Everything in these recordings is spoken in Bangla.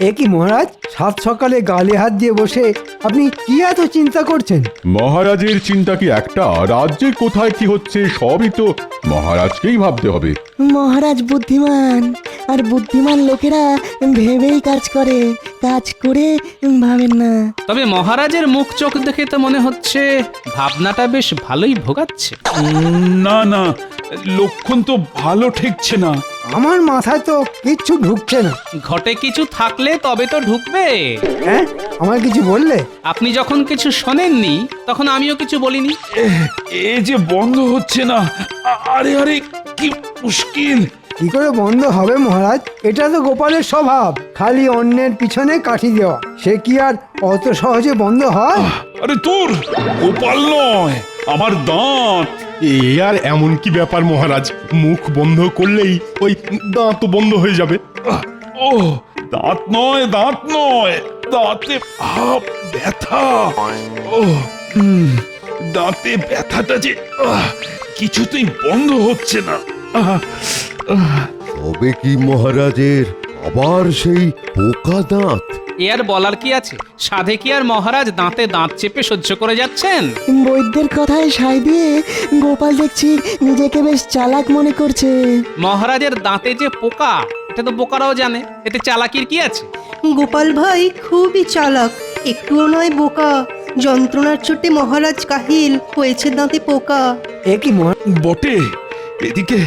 এ কি মহারাজ, সাত সকালে গালে হাত দিয়ে বসে আপনি কি এত চিন্তা করছেন? মহারাজের চিন্তা কি একটা? রাজ্যে কোথায় কি হচ্ছে সবই তো মহারাজকেই ভাবতে হবে। মহারাজ বুদ্ধিমান, আর বুদ্ধিমান লোকেরা ভেবেই কাজ করে, কাজ করে ভাবেন না। তবে মহারাজের মুখ চোখ দেখে তো মনে হচ্ছে ভাবনাটা বেশ ভালোই ভোগাচ্ছে। না না, লক্ষণ তো ভালো ঠেকছে না। আমার মাথায় তো কিচ্ছু ঢুকছে না। ঘটে কিছু থাকলে তবে তো ঢুকবে। হ্যাঁ, আমার কিছু বললে? আপনি যখন কিছু শোনেননি তখন আমিও কিছু বলিনি। এ যে বন্ধ হচ্ছে না। আরে আরে, কি মুশকিল! কি করে বন্ধ হবে মহারাজ? এটা তো গোপালের স্বভাব, খালি অন্যের পিছনে কাঠি দেওয়া। সে কি আর অত সহজে বন্ধ হয়? আরে তোর গোপাল নয়, আমার দাঁত। এ আর এমন কি ব্যাপার মহারাজ, মুখ বন্ধ করলেই ওই দাঁত বন্ধ হয়ে যাবে। ও দাঁত নয়, দাঁত নয়, দাঁতে ব্যথা। ও দাঁতে ব্যথাটা যে কিছুতেই বন্ধ হচ্ছে না। তবে কি মহারাজের আবার সেই পোকা দাঁত? এ আর বলার কি আছে? সাধে কি আর মহারাজ দাঁতে দাঁত চেপে সহ্য করে যাচ্ছেন? বৈদ্যের কথায় সায় দিয়ে গোপাল দেখছি নিজেকে বেশ চালাক মনে করছে। মহারাজের দাঁতে যে পোকা, এটা তো বোকারাও জানে, এতে চালাকির কি আছে? গোপাল ভাই খুবই চালাক, একটুও নয় বোকা। যন্ত্রণার চোটে মহারাজ কাহিল, হয়েছে দাঁতে পোকা। এ কি মহারাজ? বটে, এদিকে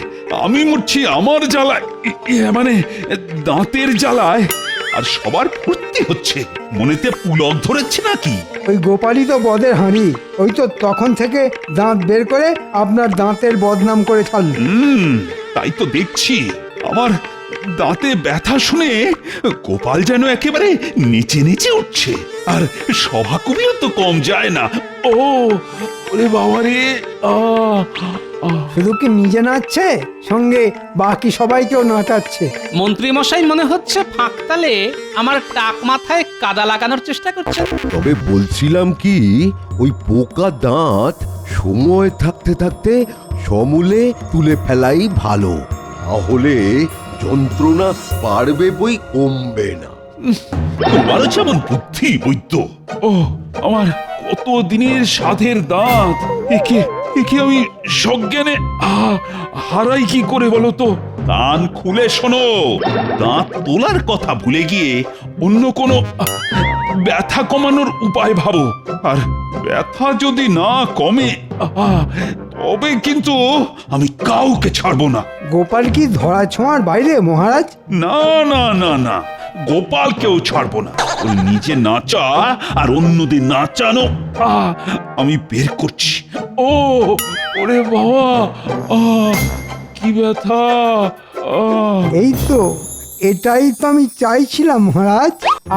আমি মরছি আমার জ্বালায়, মানে দাঁতের জ্বালায়। আর সবার ফুর্তি হচ্ছে, মনেতে পুলক ধরেছে নাকি? ওই গোপালই তো বদের হাঁড়ি। ওই তো তখন থেকে দাঁত বের করে আপনার দাঁতের বদনাম করে ছাড়ল। তাই তো দেখছি। আমার দাঁতে ব্যথা শুনে গোপাল যেন একেবারে নিচে নিচে উঠছে। আর সভা কবিও তো কম যায় না। ও ওরে বাবা রে! শুধু কি নিজে নাচছে, সঙ্গে বাকি সবাইকেও নাচাচ্ছে। মন্ত্রী মশাই মনে হচ্ছে ফাঁকতালে আমার টাক মাথায় কাদা লাগানোর চেষ্টা করছে। তবে বলছিলাম কি, ওই পোকা দাঁত সময় থাকতে থাকতে সমূলে তুলে ফেলাই ভালো, তাহলে যন্ত্রণা বাড়বে বই কমবে না। তোমারও যেমন বুদ্ধি বৈদ্য। ও আমার কত দিনের সাধের দাঁত, একে একে আমি সজ্ঞানে হারাই কি করে বলো তো? কান খুলে শোনো, দাঁত তোলার কথা ভুলে গিয়ে অন্য কোনো ব্যথা কমানোর উপায় ভাবো। আর ব্যথা যদি না কমে, তবে কিন্তু আমি কাউকে ছাড়বো না। গোপাল কি ধরা ছোঁয়ার বাইরে মহারাজ? না না না না, গোপাল কেউ ছাড়বো না। ওই নিজে নাচা আর অন্যদের নাচানো আমি বের করছি। ও ওরে বাবা, কি ব্যথা! এই তো, এটাই তো আমি চাইছিলাম মহারাজ।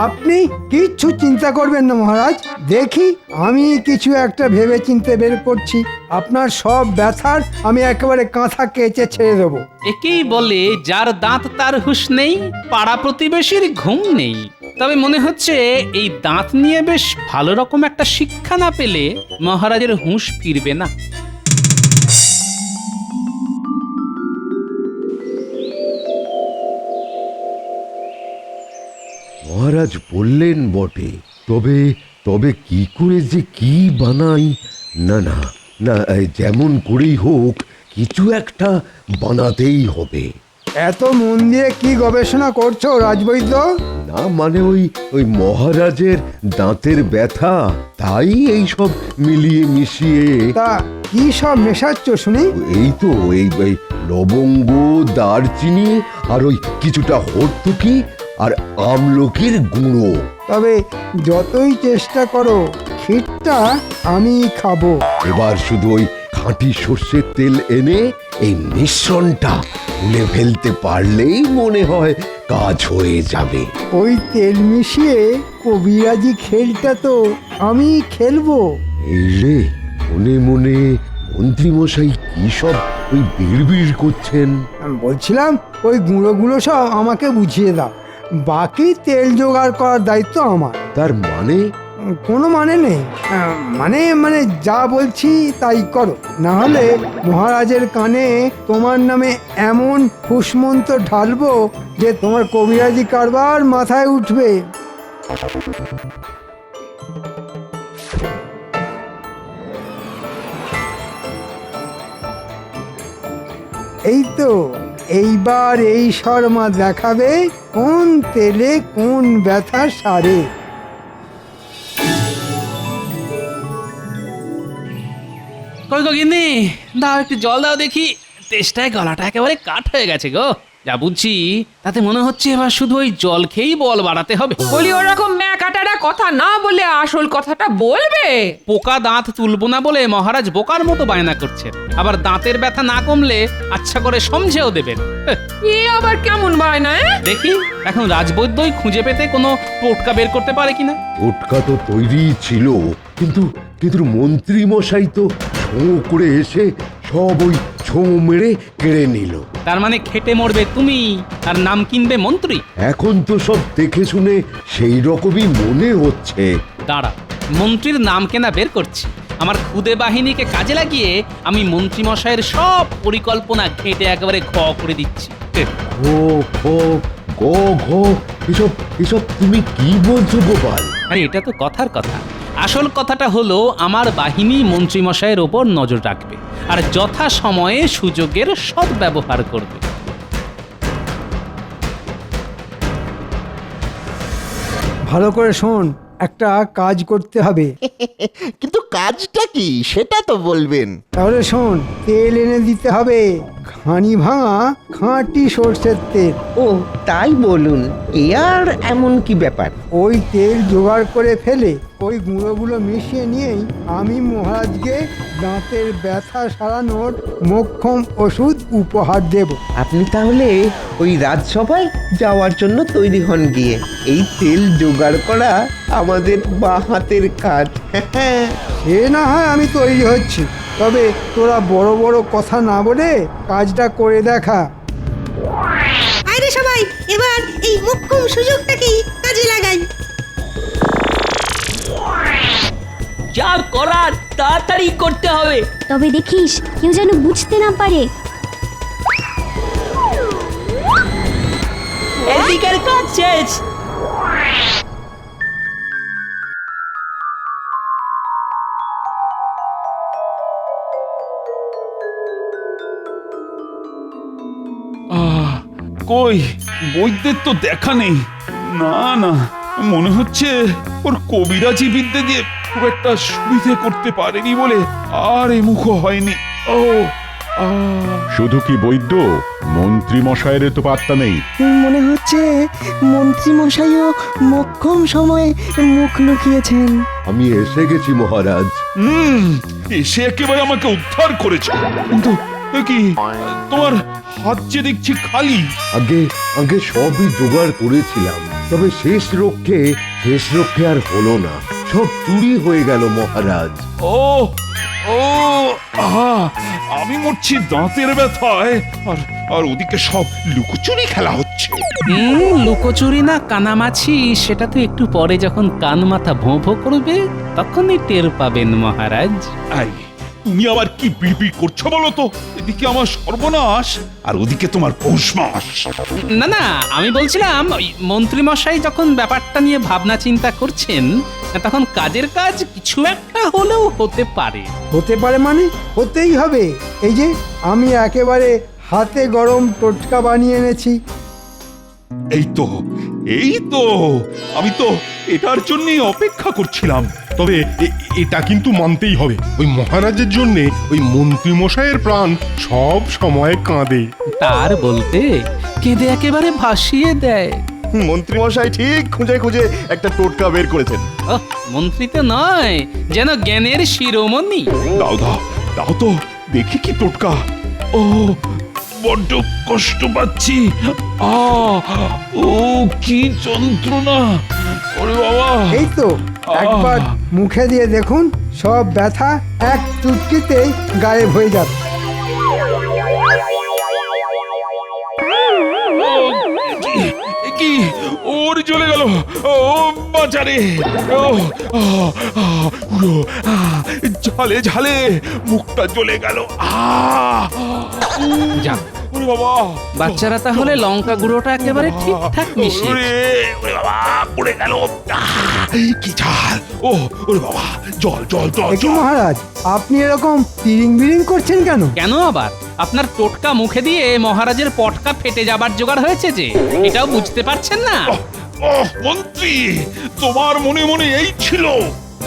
আপনি কিচ্ছু চিন্তা করবেন না মহারাজ, দেখি আমি কিছু একটা ভেবে চিন্তে বের করছি। আপনার সব ব্যথার আমি একেবারে কাঁথা কেচে ছেড়ে দেবো। একেই বলে যার দাঁত তার হুঁশ নেই, পাড়া প্রতিবেশীর ঘুম নেই। তবে মনে হচ্ছে এই দাঁত নিয়ে বেশ ভালো রকম একটা শিক্ষা না পেলে মহারাজের হুঁশ ফিরবে না। মহারাজ বললেন বটে, তবে তবে কি করে যে কি বানাই? না না না, যেমন করেই হোক কিছু একটা বানাতেই হবে। এত মন দিয়ে কি গবেষণা করছো রাজবৈদ্য? না মানে ওই মহারাজের দাঁতের ব্যথা, তাই এই সব মিলিয়ে মিশিয়ে। তা কি সব মেশাচ্ছ শুনি? এই তো এই লবঙ্গ, দারচিনি আর ওই কিছুটা হর্তুকি আর আমলকির গুঁড়ো। তবে যতই চেষ্টা করো, ক্ষীরটা আমি খাবো। এবার শুধু ওই খাঁটি সর্ষের তেল এনে এই মিশ্রণটা তুলে ফেলতে পারলেই মনে হয় কাজ হয়ে যাবে। ওই তেল মিশিয়ে কবিরাজি খেলটা তো আমি খেলবো। এই রে, মনে মনে মন্ত্রীমশাই কি সব ওই বিড়বিড় করছেন। আমি বলছিলাম ওই গুঁড়োগুলো সব আমাকে বুঝিয়ে দাও, বাকি তেল জোগাড় করার দায়িত্ব আমার। তার মানে? কোনো মানে নেই। মানে মানে যা বলছি তাই করো, না হলে মহারাজের কানে তোমার নামে এমন ফুসমন্ত ঢালবো যে তোমার কবিরাজি কারবার মাথায় উঠবে। এই তো, এইবার এই শর্মা দেখাবে কোন তেলে কোন ব্যথা সারে। কই গো গিন্নি, দাও একটু জল দাও দেখি। তেষ্টায় গলাটা একেবারে কাঠ হয়ে গেছে গো। যা বুঝছি তাতে মনে হচ্ছে এবার শুধু ওই জল খেয়েই বল বাড়াতে হবে। বলি ওরকম ম্যাকাটারা কথা না বলে আসল কথাটা বলবে। পোকা দাঁত তুলবো না বলে মহারাজ বোকার মতো বায়না করছেন, আবার দাঁতের ব্যথা না কমলে আচ্ছা করে সমঝেও দেবেন। এ আবার কেমন বায়না? দেখি এখন রাজবৈদ্যই খুঁজে পেতে কোনো টোটকা বের করতে পারে কিনা। ওটকা তো তৈরি ছিল, কিন্তু কিন্তু মন্ত্রী মশাই তো ছোঁ করে এসে সব ওই ছোঁ মেরে কেড়ে নিল। তার মানে খেটে মরবে তুমি আর নাম কিনবে মন্ত্রী। এখন তো সব দেখে শুনে সেই রকমই মনে হচ্ছে। দাঁড়া, মন্ত্রীর নাম কেনা বের করছি। আমার খুদে বাহিনীকে কাজে লাগিয়ে আমি মন্ত্রী মশাইয়ের সব পরিকল্পনা ঘেঁটে একেবারে ঘ করে দিচ্ছি। ঘো ঘো গো ঘো, এসব এসব তুমি কি বলছো গোপাল? আরে এটা তো কথার কথা। আসল কথাটা হলো আমার বাহিনী মন্ত্রী মশাইয়ের ওপর নজর রাখবে আর যথা সময়ে সুযোগের সদ্ব্যবহার করবে। ভালো করে শোন, একটা কাজ করতে হবে। কিন্তু কাজটা কি সেটা তো বলবেন। তাহলে শোন, তেল এনে দিতে হবে, ঘানি ভাঙা খাঁটি সর্ষের তেল। ও তাই বলুন, এ আর এমন কি ব্যাপার? ওই তেল জোগাড় করে ফেলে ওই গুঁড়োগুলো মিশিয়ে নিয়েই আমি মহারাজকে দাঁতের ব্যথা সারানোর মোক্ষম ওষুধ উপহার দেব। আপনি তাহলে ওই রাজসভায় যাওয়ার জন্য তৈরি হন গিয়ে। এই তেল জোগাড় করা আমাদের বাঁ হাতের কাজ। সে না হয় আমি তৈরি হচ্ছি, তবে তোরা বড় বড় কথা না বলে কাজটা করে দেখা। আরে সবাই এবার এই মোক্ষম সুযোগটাকেই কাজে লাগাই। যা করার তাড়াতাড়ি করতে হবে। তবে দেখিস কেউ যেন বুঝতে না পারে। এদিকের কাজ শেষ। কই বৈদ্যের তো দেখা নেই। না না, মনে হচ্ছে ওর কবিরাজি বিদ্যে দিয়ে খুব একটা সুবিধে করতে পারেনি বলে আর এমুখো হয়নি। ও শুধু কি বৈদ্য, মন্ত্রী মশাইয়ের তো পাত্তা নেই। মনে হচ্ছে মন্ত্রী মশাইও মোক্ষম সময়ে মুখ লুকিয়েছেন। আমি এসে গেছি মহারাজ। এসে একেবারে আমাকে উদ্ধার করেছে। কিন্তু এ কি, তোমার হাত যে দেখছি খালি। আগে আগে সবই জোগাড় করেছিলাম, তবে শেষ রক্ষে আর হলো না। সব চুরি হয়ে গেল মহারাজ। ও ও আমি মরছি দাঁতের ব্যথায়, আর আর ওদিকে সব লুকোচুরি খেলা হচ্ছে। লুকোচুরি না কানামাছি সেটা তো একটু পরে যখন কান মাথা ভোঁ ভোঁ করবে তখনই টের পাবেন মহারাজ। আই, তুমি আবার কি বিড়বিড় করছো বলো তো? এদিকে আমার সর্বনাশ আর ওদিকে তোমার পৌষ মাস। না না, আমি বলছিলাম ওই মন্ত্রী মশাই যখন ব্যাপারটা নিয়ে ভাবনা চিন্তা করছেন তখন কাজের কাজ কিছু একটা হলেও হতে পারে। হতে পারে মানে হতেই হবে। এই যে আমি একেবারে হাতে গরম টোটকা বানিয়ে এনেছি। এই তো আমি তো এটার জন্যই অপেক্ষা করছিলাম। তবে এটা কিন্তু মানতেই হবে, ওই মহারাজের জন্য ওই মন্ত্রী মশাইয়ের প্রাণ সব সময় কাঁদে। তার বলতে কেঁদে একেবারে ভাসিয়ে দেয়। মন্ত্রী মশাই ঠিক খুঁজে খুঁজে একটা টোটকা বের করেছেন। মন্ত্রী তো নয়, যেন জ্ঞানের শিরোমণি। দাও দাও দাও তো দেখি কি টোটকা। ও বড্ড কষ্ট পাচ্ছি। ও কি যন্ত্রণা! ওরে বাবা! এই তো একবার মুখে দিয়ে দেখুন, সব ব্যথা এক চুটকিতেই গায়েব হয়ে যাবে। কি ওরে জ্বলে গেল, ও বাঁচারে, ও পুরো ঝালে ঝালে মুখটা জ্বলে গেল। যা ওরে বাবা, বাচ্চারা তাহলে লঙ্কা গুঁড়োটা একেবারে ঠিকঠাক মিশিয়ে ওরে ওরে বাবা, পড়ে গেল, কি ঝাল, ও ওরে বাবা, জল জল জল দেখি জল। মহারাজ, আপনি এরকম তিরিং বিরিং করছেন কেন? কেন আবার? আপনার টোটকা মুখে দিয়ে মহারাজের পটকা ফেটে যাবার জোগাড় হয়েছে যে, এটাও বুঝতে পারছেন না? মন্ত্রী, তোমার মনে মনে এই ছিল?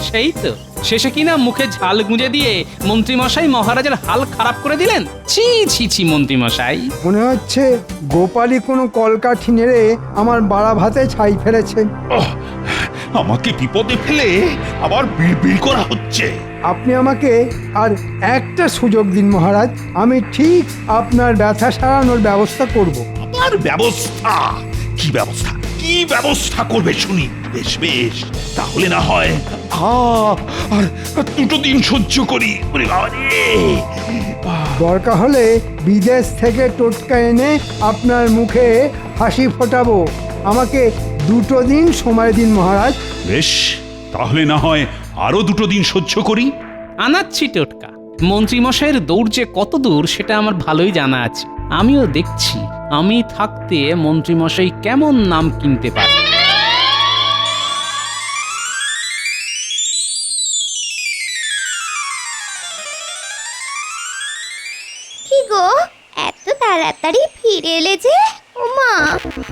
সেই তো, শেষে কিনা মুখে ঝাল গুঁজে দিয়ে মন্ত্রী মশাই মহারাজের হাল খারাপ করে দিলেন। ছি ছি ছি মন্ত্রী মশাই। মনে হচ্ছে গোপালী কোনো কলকাঠি নেড়ে আমার বাড়া ভাতে ছাই ফেলেছে। আমাকে বিপদে ফেলে আবার বিড়বিড় করা হচ্ছে। আপনি আমাকে আর একটা সুযোগ দিন মহারাজ, আমি ঠিক আপনার ব্যথা সারানোর ব্যবস্থা করব। আমার ব্যবস্থা? কি ব্যবস্থা? কি ব্যবস্থা করবে শুনি? বেশ বেশ, তাহলে না হয় আর দুটো দিন সহ্য করি। ওরে বাবা রে! দরকার হলে বিদেশ থেকে টোটকা এনে আপনার মুখে হাসি ফোটাবো। আমাকে দুটো দিন সময় দিন মহারাজ। বেশ, তাহলে না হয় আরো দুটো দিন সহ্য করি। আনাচ্ছি টোটকা। মন্ত্রী মশাইয়ের দৌড় যে কত দূর সেটা আমার ভালোই জানা আছে। আমিও দেখছি আমি থাকতে মন্ত্রী মশাই কেমন নাম কিনতে পারে। কি গো, এত তাড়াতাড়ি ফিরে এলে যে? ওমা,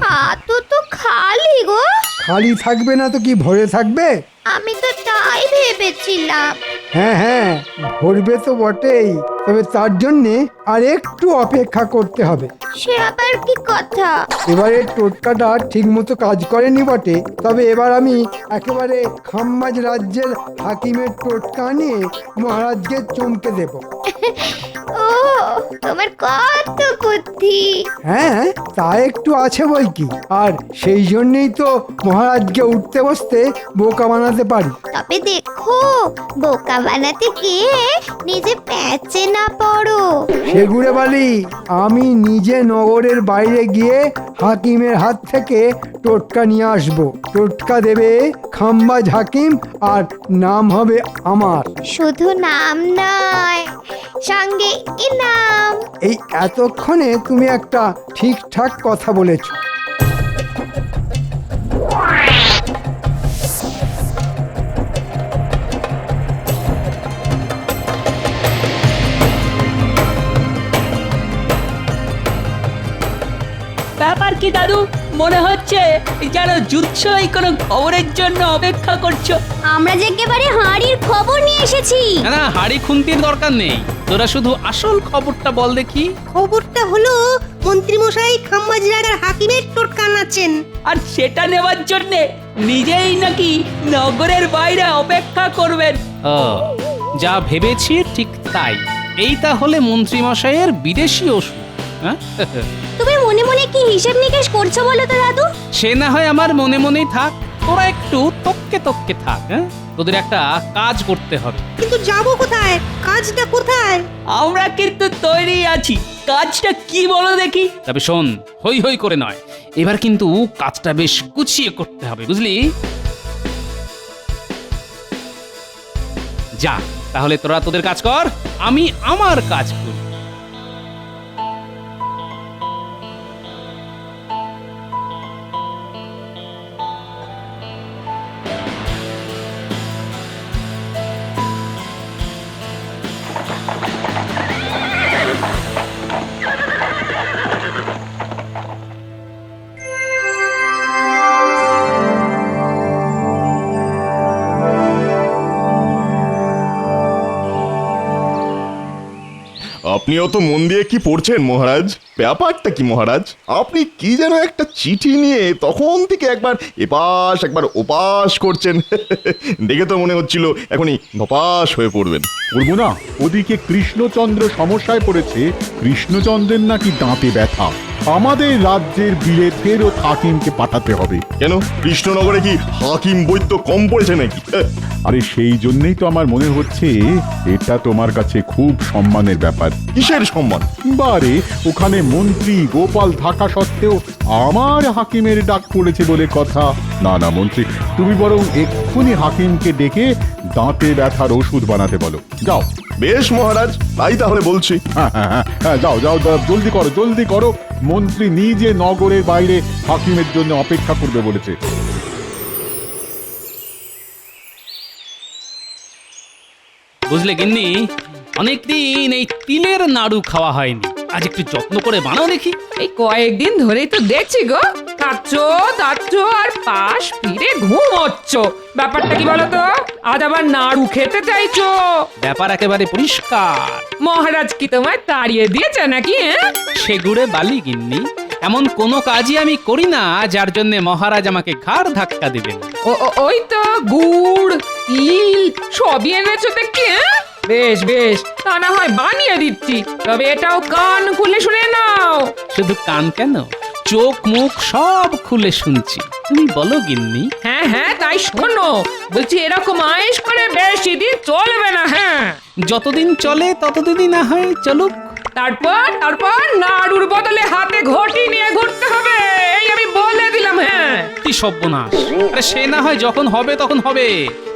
হাতও তো খালি গো। খালি থাকবে না তো কি ভরে থাকবে? আমি তো তাই ভেবেছিলাম। হ্যাঁ হ্যাঁ, ভরবে তো বটেই, তবে তার জন্যে আর একটু অপেক্ষা করতে হবে। সে আবার কি কথা? এবারে টোটকাটা ঠিক মতো কাজ করেনি বটে, তবে এবার আমি একেবারে খাম্বাজ রাজ্যের হাকিমের টোটকা নিয়ে মহারাজকে চমকে দেব। ও, তোমার কত বুদ্ধি! হ্যাঁ, তা একটু আছে বই কি, আর সেই জন্যই তো মহারাজকে উঠতে বসতে বোকা বানাতে পারি। তবে দেখো, বোকা বানাতে গিয়ে নিজে প্যাচে না পড়ো। সেগুড়ে বালি, আমি নিজে নগরের বাইরে গিয়ে হাকিমের হাত থেকে টোটকা নিয়ে আসব। টোটকা দেবে খাম্বাজ হাকিম, আর নাম হবে আমার। শুধু নাম নয়, সঙ্গে ইনাম। এই এতক্ষণে তুমি একটা ঠিকঠাক কথা বলেছ। ব্যাপার কি দাদু? মনে হচ্ছে যেন যুদ্ধই কোনো খবরের জন্য অপেক্ষা করছো। আমরা যে একেবারে হাঁড়ির খবর নিয়ে এসেছি। না না, হাড়ি খুন্তির দরকার নেই, তোরা শুধু আসল খবরটা বল দেখি। খবরটা হলো মন্ত্রী মশাই খাম্বাজ রাজার হাকিমের টোটকা আনাচ্ছেন। আর সেটা নেওয়ার জন্যে নিজেই নাকি নগরের বাইরে অপেক্ষা করবেন। ও, যা ভেবেছি ঠিক তাই। এই তাহলে মন্ত্রী মশাইয়ের বিদেশি ওষুধ। হ্যাঁ, তুমি মনে মনে কি হিসেব নিকেশ করছো বলো তো দাদু? সে না হয় আমার মনে মনেই থাক, তোরা একটু তককে তককে থাক। হ্যাঁ, তোদের একটা কাজ করতে হবে। কিন্তু যাবো কোথায়? কাজটা কোথায়? আমরা কিন্তু তৈরি আছি। কাজটা কি বলো দেখি? তবে শোন, হই হই করে নয়, এবার কিন্তু কাজটা বেশ গুছিয়ে করতে হবে, বুঝলি? যা, তাহলে তোরা তোদের কাজ কর, আমি আমার কাজ করি। আপনিও তো মন দিয়ে কি পড়ছেন মহারাজ? ব্যাপারটা কি মহারাজ? আপনি কি যেন একটা চিঠি নিয়ে তখন থেকে একবার এপাশ একবার ওপাশ করছেন। দেখে তো মনে হচ্ছিল এখনই ধপাস হয়ে পড়বেন। বলবো না, ওদিকে কৃষ্ণচন্দ্র সমস্যায় পড়েছে। কৃষ্ণচন্দ্রের নাকি দাঁতে ব্যথা। আমাদের রাজ্যের বিলে ফেরত হাকিমকে পাঠাতে হবে। কেন কৃষ্ণনগরে কি হাকিম বৈদ্য কম পড়েছে নাকি? আরে সেই জন্যই তো আমার মনে হচ্ছে এটা তোমার কাছে খুব সম্মানের ব্যাপার। কিসের সম্মান? বারে ওখানে মন্ত্রী গোপাল থাকা সত্ত্বেও আমার হাকিমের ডাক পড়েছে বলে কথা। না না মন্ত্রী, তুমি বরং এক্ষুনি হাকিমকে ডেকে দাঁতে ব্যথার ওষুধ বানাতে বলো। যাও। বেশ মহারাজ, তাই তাহলে বলছি। হ্যাঁ, যাও যাও, জলদি করো জলদি করো। মন্ত্রী নিজে নগরের বাইরে হাকিমের জন্য অপেক্ষা করবে বলেছে। বুঝলে গিন্নি, অনেকদিন এই তিলের নাড়ু খাওয়া হয়নি, আজ একটু যত্ন করে বানাও দেখি। এই কয়েকদিন ধরেই তো দেখছি গো, খাচ্ছ দাচ্ছ আর পাশ ফিরে ঘুমোচ্ছ। ব্যাপারটা কি বলো তো? আজ আবার নাড়ু খেতে চাইছো? ব্যাপার একেবারে পরিষ্কার। মহারাজ কি তোমায় তাড়িয়ে দিয়েছে নাকি? সে গুড়ে বালি গিন্নি, এমন কোনো কাজই আমি করি না যার জন্য মহারাজ আমাকে ঘাড় ধাক্কা দিবেন। ওই তো গুড় তিল সবই এনেছো দেখছি। বেশ বেশ, তা না হয় বানিয়ে দিচ্ছি, তবে এটাও কান খুলে শুনে নাও। শুধু কান কেন, চোখ মুখ সব খুলে শুনছি। তুমি বলো গিন্নি। হ্যাঁ হ্যাঁ, তাই শোনো। বলছি এরকম আয়েশ করে বেশি দিন চলবে না। হ্যাঁ, যতদিন চলে ততদিনই না হয় চলুক। তারপর তারপর নাড়ুর বদলে হাতে ঘটি নিয়ে ঘুরতে হবে, এই আমি বলে দিলাম। হ্যাঁ, কি সর্বনাশ! আরে সে না হয় যখন হবে তখন হবে,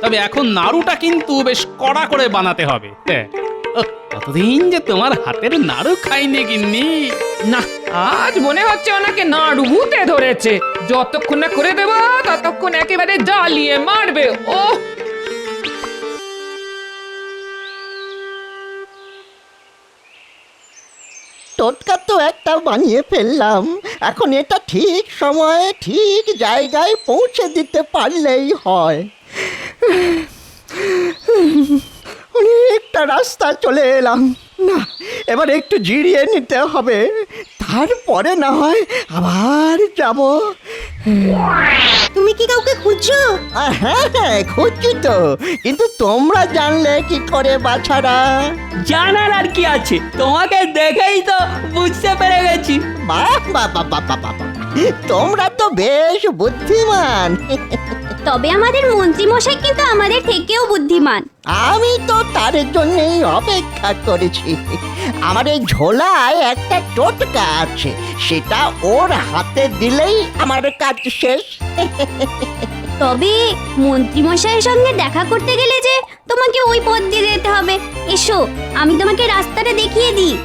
তবে এখন নাড়ুটা কিন্তু বেশ কড়া করে বানাতে হবে। কতদিন যে তোমার হাতের নাড়ু খাইনি গিন্নি। না, আজ মনে হচ্ছে ওনাকে নাড়ু ভূতে ধরেছে। যতক্ষণ না করে দেবো ততক্ষণ একেবারে জ্বালিয়ে মারবে। ও টোটকা তো একটা বানিয়ে ফেললাম, এখন এটা ঠিক সময়ে ঠিক জায়গায় পৌঁছে দিতে পারলেই হয়। অনেকটা রাস্তা চলে এলাম, না এবার একটু জিরিয়ে নিতে হবে, তারপরে না হয় আবার যাব। তুমি কি কাউকে খুঁজছো? হ্যাঁ হ্যাঁ খুঁজছি তো, কিন্তু তোমরা জানলে কি করে বাছারা? জানার আর কি আছে, তোমাকে দেখেই তো বুঝতে পেরে গেছি। বাহ বাহ বাহ বাহ বাহ বাহ, তোমরা তো বেশ বুদ্ধিমান। তবে আমাদের মন্ত্রী মশাই কিন্তু আমাদের থেকেও বুদ্ধিমান। আমি তো তার জন্যই অপেক্ষা করেছি। আমার এই ঝোলায় একটা টোটকা আছে, সেটা ওর হাতে দিলেই আমার কাজ শেষ। তবে মন্ত্রী মশাইয়ের সঙ্গে দেখা করতে গেলে যে তোমাকে ওই পথ দিয়ে যেতে হবে। এসো, আমি তোমাকে রাস্তাটা দেখিয়ে দিই।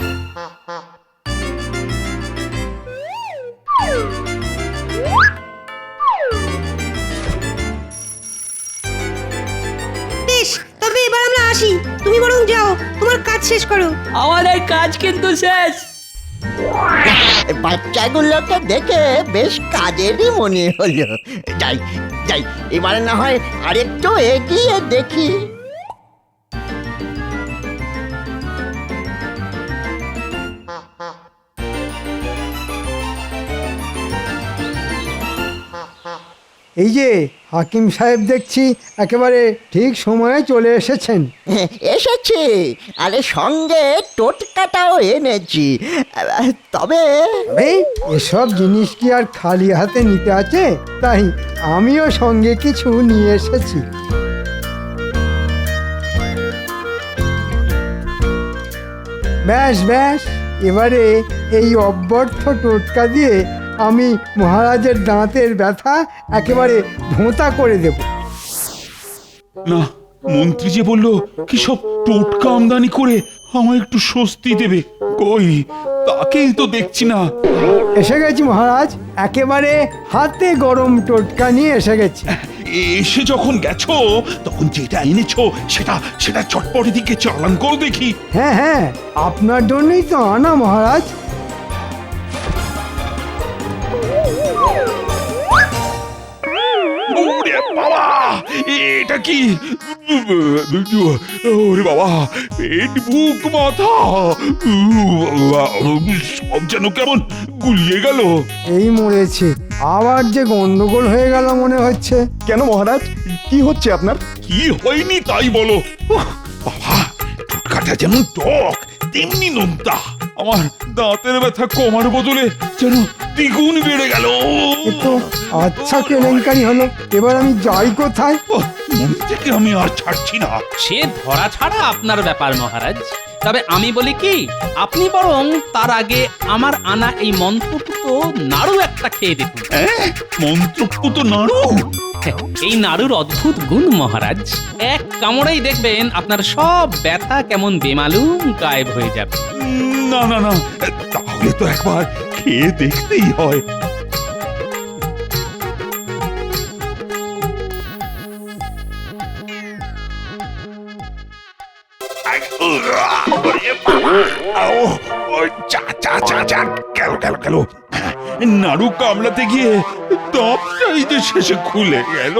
বেশ, তবে এবার আমরা আসি। তুমি বরং যাও, তোমার কাজ শেষ করো। আমাদের কাজ কিন্তু শেষ। বাচ্চাগুলোকে দেখে বেশ কাজেরই মনে হলো। যাই যাই, এবারে না হয় আরেকটু এগিয়ে দেখি। এই যে হাকিম সাহেব দেখছি একেবারে ঠিক সময়ে চলে এসেছেন। এসেছি, আরে সঙ্গে টোটকাটাও এনেছি। তবে এসব জিনিস কি আর খালি হাতে নিতে আছে? তাই আমিও সঙ্গে কিছু নিয়ে এসেছি। ব্যাস ব্যাস, এবারে এই অব্যর্থ টোটকা দিয়ে আমি মহারাজের দাঁতের ব্যথা একেবারে ধোঁতা করে দেব। না, মন্ত্রী যে বলল কি সব টোটকা আমদানি করে আমায় একটু স্বস্তি দেবে, কই তাকেই তো দেখছি না। এসে গেছি মহারাজ, একেবারে হাতে গরম টোটকা নিয়ে এসে গেছি। এসে যখন গেছো তখন যেটা এনেছো সেটা সেটা চটপটে দিকে চালান করো দেখি। হ্যাঁ হ্যাঁ, আপনার জন্যই তো আনা মহারাজ। ওরে বাবা, এটা কি? ওরে বাবা, পেট বুক মাথা সব যেন কেমন গুলিয়ে গেল। এই মরেছে, আবার যে গন্ডগোল হয়ে গেল মনে হচ্ছে। কেন মহারাজ, কি হচ্ছে আপনার? কি হয়নি তাই বলো। বাবা, টোটকাটা যেমন টক তেমনি নোনতা। আমার দাঁতের ব্যথা কমার বদলে যেন দ্বিগুণ বেড়ে গেল। এ তো আচ্ছা কেলেঙ্কারি হলো, এবার আমি যাই কোথায়? মন থেকে আমি আর ছাড়ছি না। সে ধরা ছাড়া আপনার ব্যাপার মহারাজ। তবে আমি বলি কি, আপনি বরং তার আগে আমার আনা এই মন্ত্রপুত নাড়ু একটা খেয়ে দেখুন। মন্ত্রপুত নাড়ু? এই নাড়ুর অদ্ভুত গুণ মহারাজ, এক কামড়েই দেখবেন আপনার সব ব্যথা কেমন বেমালুম গায়েব হয়ে যাবে। না না না, তাহলে তো একবার খেয়ে দেখতেই হয়। গেল নাড়ু কামড়াতে গিয়ে দাঁতটাই যে শেষে খুলে গেল।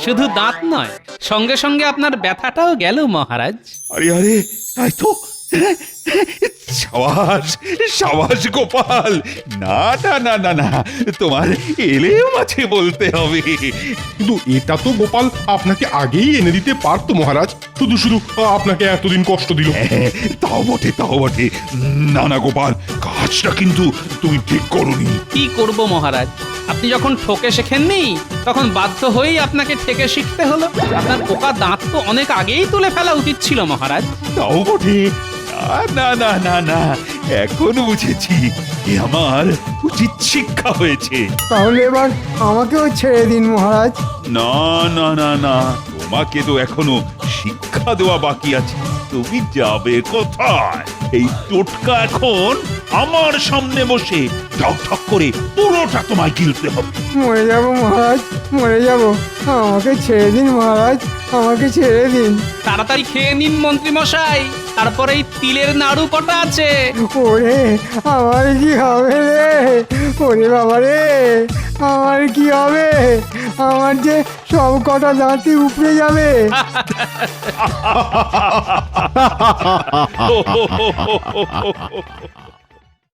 শুধু দাঁত নয়, সঙ্গে সঙ্গে আপনার ব্যথাটাও গেল মহারাজ। আরে আরে, তাই তো। সাবাস সাবাস গোপাল, না না না না না, তোমার এলেও আছে বলতে হবে। কিন্তু এটা তো গোপাল আপনাকে আগেই এনে দিতে পারতো মহারাজ, শুধু শুধু আপনাকে এতদিন কষ্ট দিল। তাও বটে তাও বটে। না না গোপাল, কাজটা কিন্তু তুমি ঠিক করোনি। কি করব মহারাজ, আপনি যখন ঠকে শেখেননি তখন বাধ্য হয়েই আপনাকে ঠেকে শিখতে হলো। আপনার পোকা দাঁত তো অনেক আগেই তুলে ফেলা উচিত ছিল মহারাজ। তাও বটে। না না না না, এখন বুঝেছি এ আমার উচিত শিক্ষা হয়েছে। তাহলে এবার আমাকেও ছেড়ে দিন মহারাজ। না না না না, তোমাকে তো এখনো শিক্ষা দেওয়া বাকি আছে। তুমি যাবে কোথায়? এই টোটকা এখন আমার সামনে বসে ঠক ঠক করে পুরোটা তোমায় গিলতে হবে। মরে যাব মহারাজ, মরে যাব। আমাকে ছেড়ে দিন মহারাজ, আমাকে ছেড়ে দিন। তাড়াতাড়ি খেয়ে নিন মন্ত্রী মশাই, তারপরে এই তিলের নাড়ু কটা আছে। ওরে আমার কি হবে রে? ওরে বাবা রে, আমার কি হবে? আমার যে সব কটা দাঁতই উপড়ে যাবে। হো হো হো হো হো হো।